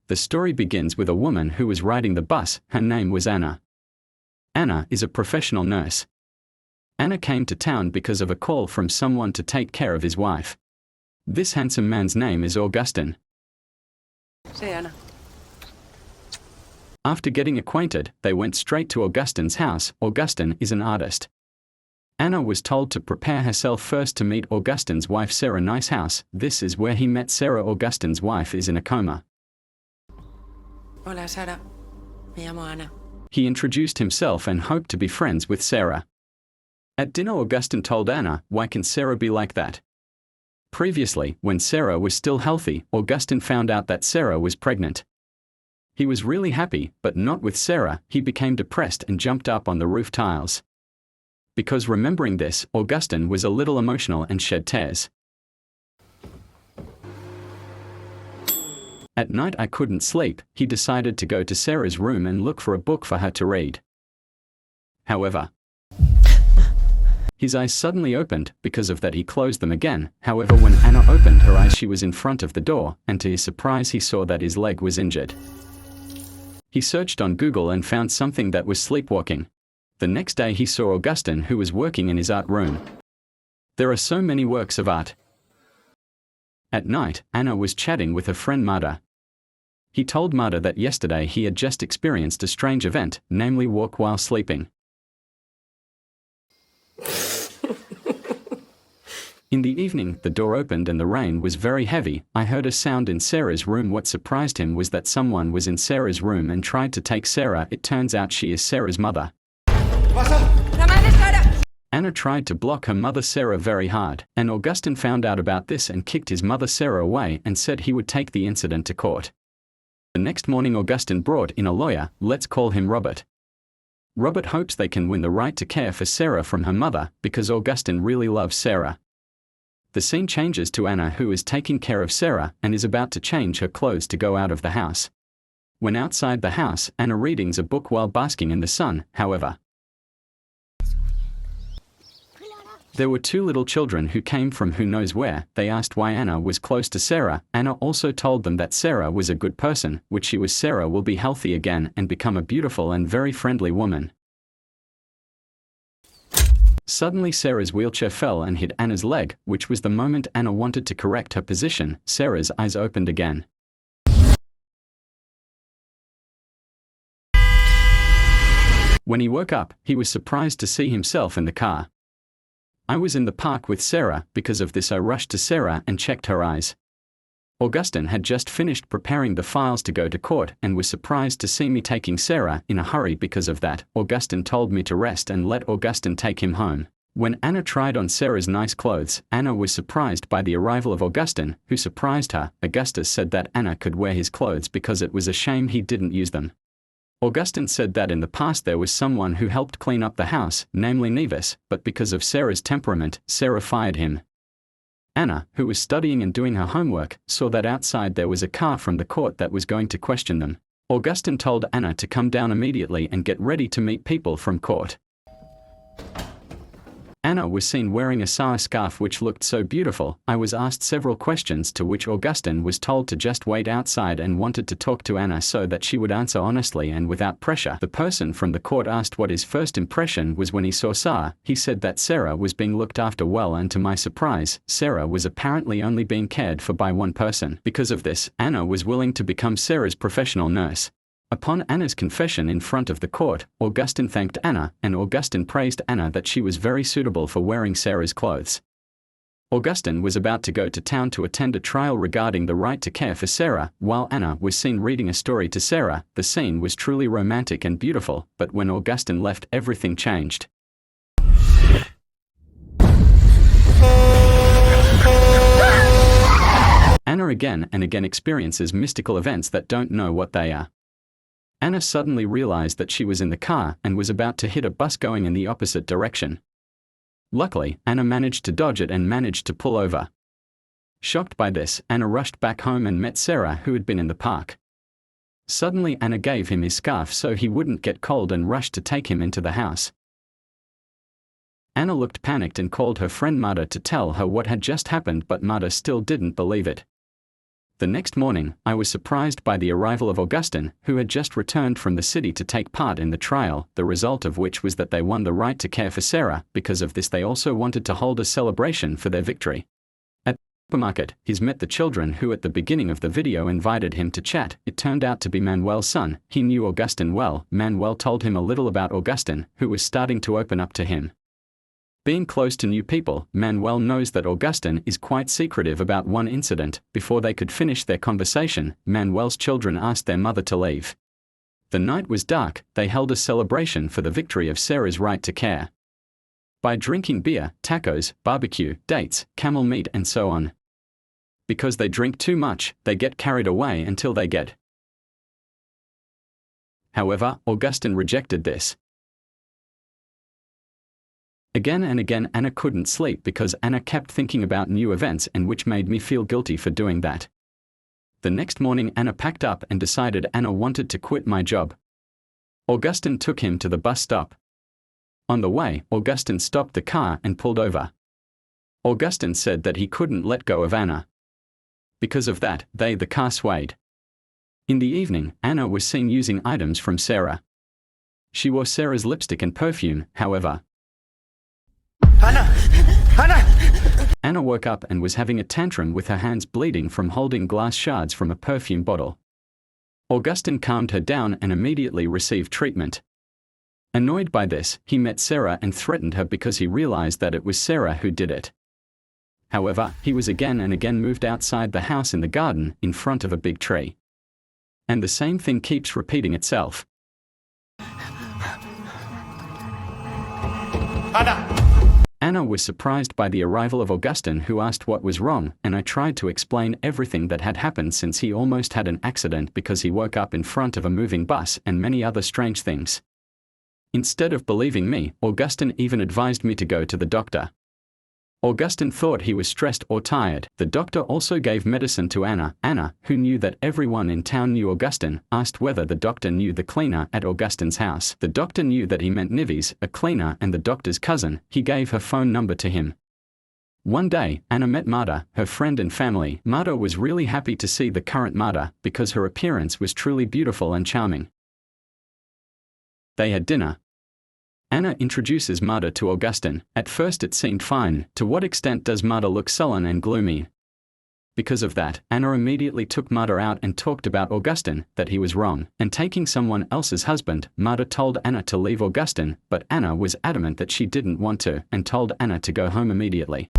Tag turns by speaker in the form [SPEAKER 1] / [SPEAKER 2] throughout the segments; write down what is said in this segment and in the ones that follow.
[SPEAKER 1] The story begins with a woman who was riding the bus. Her name was Anna. Anna is a professional nurse. Anna came to town because of a call from someone to take care of his wife. This handsome man's name is Augustin.
[SPEAKER 2] Say, Anna.
[SPEAKER 1] After getting acquainted, they went straight to Augustin's house. Augustin is an artist. Anna was told to prepare herself first to meet Augustin's wife Sarah. Nice house. This is where he met Sarah. Augustin's wife is in a coma.
[SPEAKER 2] Hola, Sara. Me llamo Ana.
[SPEAKER 1] He introduced himself and hoped to be friends with Sarah. At dinner, Augustin told Anna, "Why can Sarah be like that?" Previously, when Sarah was still healthy, Augustin found out that Sarah was pregnant. He was really happy, but not with Sarah. He became depressed and jumped up on the roof tiles. Because remembering this, Augustin was a little emotional and shed tears. At night I couldn't sleep. He decided to go to Sarah's room and look for a book for her to read. However, his eyes suddenly opened. Because of that, he closed them again. However, when Anna opened her eyes, she was in front of the door, and to his surprise he saw that his leg was injured. He searched on Google and found something that was sleepwalking. The next day he saw Augustin, who was working in his art room. There are so many works of art. At night, Anna was chatting with her friend Marta. He told Marta that yesterday he had just experienced a strange event, namely walk while sleeping. In the evening, the door opened and the rain was very heavy. I heard a sound in Sarah's room. What surprised him was that someone was in Sarah's room and tried to take Sarah. It turns out she is Sarah's mother. Anna tried to block her mother Sarah very hard, and Augustin found out about this and kicked his mother Sarah away and said he would take the incident to court. The next morning Augustin brought in a lawyer. Let's call him Robert. Robert hopes they can win the right to care for Sarah from her mother, because Augustin really loves Sarah. The scene changes to Anna, who is taking care of Sarah and is about to change her clothes to go out of the house. When outside the house, Anna reading a book while basking in the sun. However, there were two little children who came from who knows where. They asked why Anna was close to Sarah. Anna also told them that Sarah was a good person, which she was. Sarah will be healthy again and become a beautiful and very friendly woman. Suddenly Sarah's wheelchair fell and hit Anna's leg, which was the moment Anna wanted to correct her position. Sarah's eyes opened again. When he woke up, he was surprised to see himself in the car. I was in the park with Sarah. Because of this I rushed to Sarah and checked her eyes. Augustin had just finished preparing the files to go to court and was surprised to see me taking Sarah in a hurry. Because of that, Augustin told me to rest and let Augustin take him home. When Anna tried on Sarah's nice clothes, Anna was surprised by the arrival of Augustin, who surprised her. Augustus said that Anna could wear his clothes because it was a shame he didn't use them. Augustin said that in the past there was someone who helped clean up the house, namely Nevis, but because of Sarah's temperament, Sarah fired him. Anna, who was studying and doing her homework, saw that outside there was a car from the court that was going to question them. Augustin told Anna to come down immediately and get ready to meet people from court. Anna was seen wearing a sour scarf which looked so beautiful. I was asked several questions, to which Augustin was told to just wait outside and wanted to talk to Anna so that she would answer honestly and without pressure. The person from the court asked what his first impression was when he saw Sarah. He said that Sarah was being looked after well, and to my surprise, Sarah was apparently only being cared for by one person. Because of this, Anna was willing to become Sarah's professional nurse. Upon Anna's confession in front of the court, Augustin thanked Anna, and Augustin praised Anna that she was very suitable for wearing Sarah's clothes. Augustin was about to go to town to attend a trial regarding the right to care for Sarah, while Anna was seen reading a story to Sarah. The scene was truly romantic and beautiful, but when Augustin left, everything changed. Anna again and again experiences mystical events that don't know what they are. Anna suddenly realized that she was in the car and was about to hit a bus going in the opposite direction. Luckily, Anna managed to dodge it and managed to pull over. Shocked by this, Anna rushed back home and met Sarah, who had been in the park. Suddenly Anna gave him his scarf so he wouldn't get cold and rushed to take him into the house. Anna looked panicked and called her friend Marta to tell her what had just happened, but Marta still didn't believe it. The next morning, I was surprised by the arrival of Augustin, who had just returned from the city to take part in the trial, the result of which was that they won the right to care for Sarah. Because of this, they also wanted to hold a celebration for their victory. At the supermarket, he's met the children who at the beginning of the video invited him to chat. It turned out to be Manuel's son. He knew Augustin well. Manuel told him a little about Augustin, who was starting to open up to him. Being close to new people, Manuel knows that Augustin is quite secretive about one incident. Before they could finish their conversation, Manuel's children asked their mother to leave. The night was dark. They held a celebration for the victory of Sarah's right to care. By drinking beer, tacos, barbecue, dates, camel meat and so on. Because they drink too much, they get carried away until they get. However, Augustin rejected this. Again and again Anna couldn't sleep because Anna kept thinking about new events, and which made me feel guilty for doing that. The next morning Anna packed up and decided Anna wanted to quit my job. Augustin took him to the bus stop. On the way, Augustin stopped the car and pulled over. Augustin said that he couldn't let go of Anna. Because of that, the car swayed. In the evening, Anna was seen using items from Sarah. She wore Sarah's lipstick and perfume, however.
[SPEAKER 2] Anna! Anna!
[SPEAKER 1] Anna woke up and was having a tantrum with her hands bleeding from holding glass shards from a perfume bottle. Augustin calmed her down and immediately received treatment. Annoyed by this, he met Sarah and threatened her because he realized that it was Sarah who did it. However, he was again and again moved outside the house in the garden, in front of a big tree. And the same thing keeps repeating itself.
[SPEAKER 2] Anna!
[SPEAKER 1] Anna was surprised by the arrival of Augustin, who asked what was wrong, and I tried to explain everything that had happened since he almost had an accident because he woke up in front of a moving bus and many other strange things. Instead of believing me, Augustin even advised me to go to the doctor. Augustin thought he was stressed or tired. The doctor also gave medicine to Anna. Anna, who knew that everyone in town knew Augustin, asked whether the doctor knew the cleaner at Augustin's house. The doctor knew that he meant Nives, a cleaner and the doctor's cousin. He gave her phone number to him. One day, Anna met Marta, her friend and family. Marta was really happy to see the current Marta, because her appearance was truly beautiful and charming. They had dinner. Anna introduces Marta to Augustin. At first it seemed fine. To what extent does Marta look sullen and gloomy? Because of that, Anna immediately took Marta out and talked about Augustin, that he was wrong, and taking someone else's husband. Marta told Anna to leave Augustin, but Anna was adamant that she didn't want to, and told Anna to go home immediately.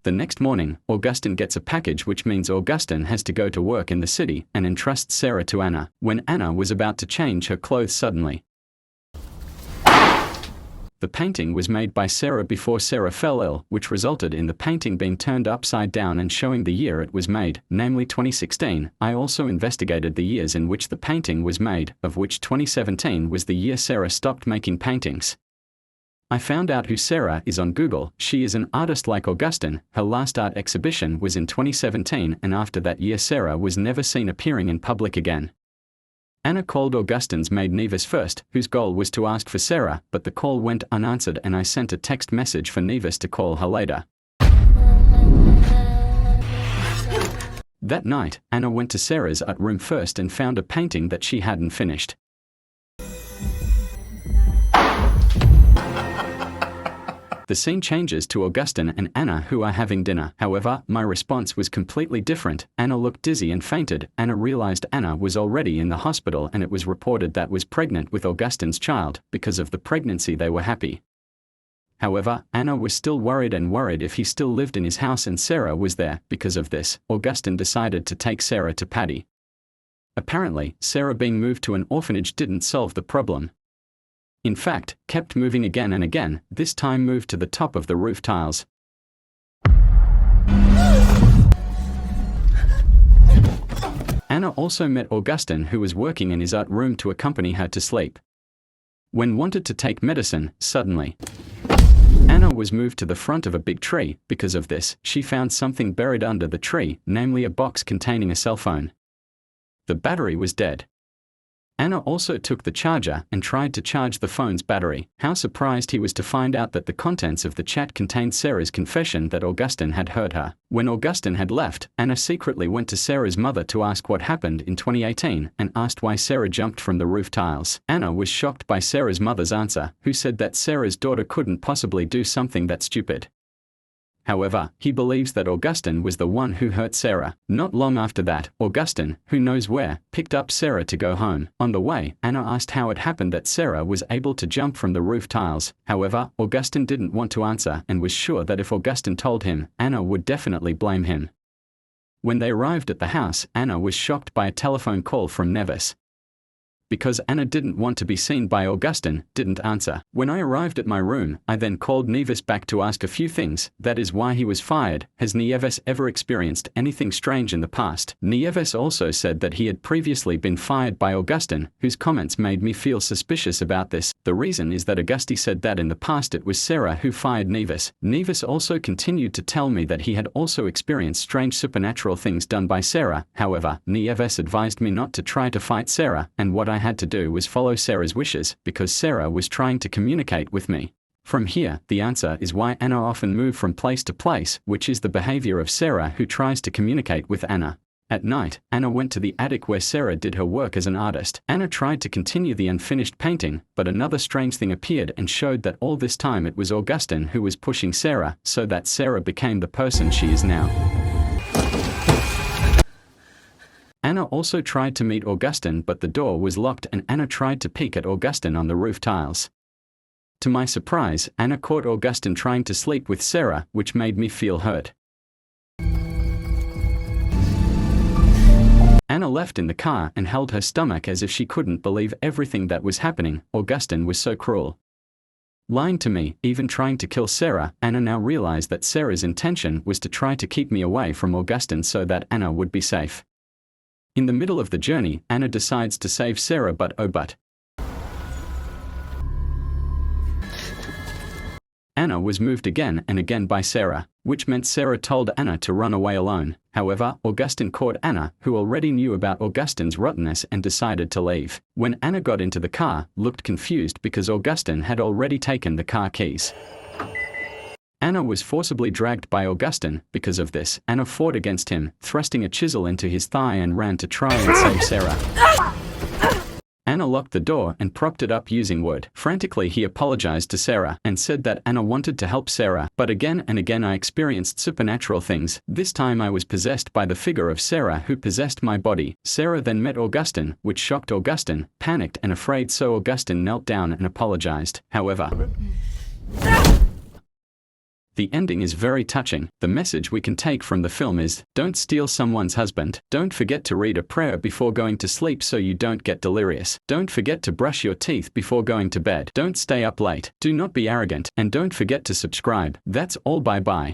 [SPEAKER 1] The next morning, Augustin gets a package, which means Augustin has to go to work in the city, and entrusts Sarah to Anna. When Anna was about to change her clothes suddenly, the painting was made by Sarah before Sarah fell ill, which resulted in the painting being turned upside down and showing the year it was made, namely 2016. I also investigated the years in which the painting was made, of which 2017 was the year Sarah stopped making paintings. I found out who Sarah is on Google. She is an artist like Augustin. Her last art exhibition was in 2017, and after that year Sarah was never seen appearing in public again. Anna called Augustin's maid Nives first, whose goal was to ask for Sarah, but the call went unanswered and I sent a text message for Nives to call her later. That night, Anna went to Sarah's art room first and found a painting that she hadn't finished. The scene changes to Augustin and Anna, who are having dinner. However, my response was completely different. Anna looked dizzy and fainted. Anna realized Anna was already in the hospital and it was reported that was pregnant with Augustin's child. Because of the pregnancy they were happy. However, Anna was still worried if he still lived in his house and Sarah was there. Because of this, Augustin decided to take Sarah to Paddy. Apparently, Sarah being moved to an orphanage didn't solve the problem. In fact, kept moving again and again, this time moved to the top of the roof tiles. Anna also met Augustin, who was working in his art room, to accompany her to sleep. When wanted to take medicine, suddenly, Anna was moved to the front of a big tree. Because of this, she found something buried under the tree, namely a box containing a cell phone. The battery was dead. Anna also took the charger and tried to charge the phone's battery. How surprised he was to find out that the contents of the chat contained Sarah's confession that Augustin had hurt her. When Augustin had left, Anna secretly went to Sarah's mother to ask what happened in 2018 and asked why Sarah jumped from the roof tiles. Anna was shocked by Sarah's mother's answer, who said that Sarah's daughter couldn't possibly do something that stupid. However, he believes that Augustin was the one who hurt Sarah. Not long after that, Augustin, who knows where, picked up Sarah to go home. On the way, Anna asked how it happened that Sarah was able to jump from the roof tiles. However, Augustin didn't want to answer and was sure that if Augustin told him, Anna would definitely blame him. When they arrived at the house, Anna was shocked by a telephone call from Nevis. Because Anna didn't want to be seen by Augustin, didn't answer. When I arrived at my room, I then called Nevis back to ask a few things. That is why he was fired. Has Nieves ever experienced anything strange in the past? Nieves also said that he had previously been fired by Augustin, whose comments made me feel suspicious about this. The reason is that Augusti said that in the past it was Sarah who fired Nevis. Nevis also continued to tell me that he had also experienced strange supernatural things done by Sarah. However, Nieves advised me not to try to fight Sarah, and what I had to do was follow Sarah's wishes, because Sarah was trying to communicate with me. From here, the answer is why Anna often moved from place to place, which is the behavior of Sarah who tries to communicate with Anna. At night, Anna went to the attic where Sarah did her work as an artist. Anna tried to continue the unfinished painting, but another strange thing appeared and showed that all this time it was Augustin who was pushing Sarah, so that Sarah became the person she is now. Anna also tried to meet Augustin, but the door was locked and Anna tried to peek at Augustin on the roof tiles. To my surprise, Anna caught Augustin trying to sleep with Sarah, which made me feel hurt. Anna left in the car and held her stomach as if she couldn't believe everything that was happening. Augustin was so cruel. Lying to me, even trying to kill Sarah. Anna now realized that Sarah's intention was to try to keep me away from Augustin so that Anna would be safe. In the middle of the journey, Anna decides to save Sarah, but Anna was moved again and again by Sarah, which meant Sarah told Anna to run away alone. However, Augustin caught Anna, who already knew about Augustin's rottenness, and decided to leave. When Anna got into the car, looked confused because Augustin had already taken the car keys. Anna was forcibly dragged by Augustin. Because of this, Anna fought against him, thrusting a chisel into his thigh and ran to try and save Sarah. Anna locked the door and propped it up using wood. Frantically, he apologized to Sarah and said that Anna wanted to help Sarah, but again and again I experienced supernatural things. This time I was possessed by the figure of Sarah who possessed my body. Sarah then met Augustin, which shocked Augustin, panicked and afraid, so Augustin knelt down and apologized. However, the ending is very touching. The message we can take from the film is, don't steal someone's husband. Don't forget to read a prayer before going to sleep so you don't get delirious. Don't forget to brush your teeth before going to bed. Don't stay up late. Do not be arrogant. And don't forget to subscribe. That's all, bye bye.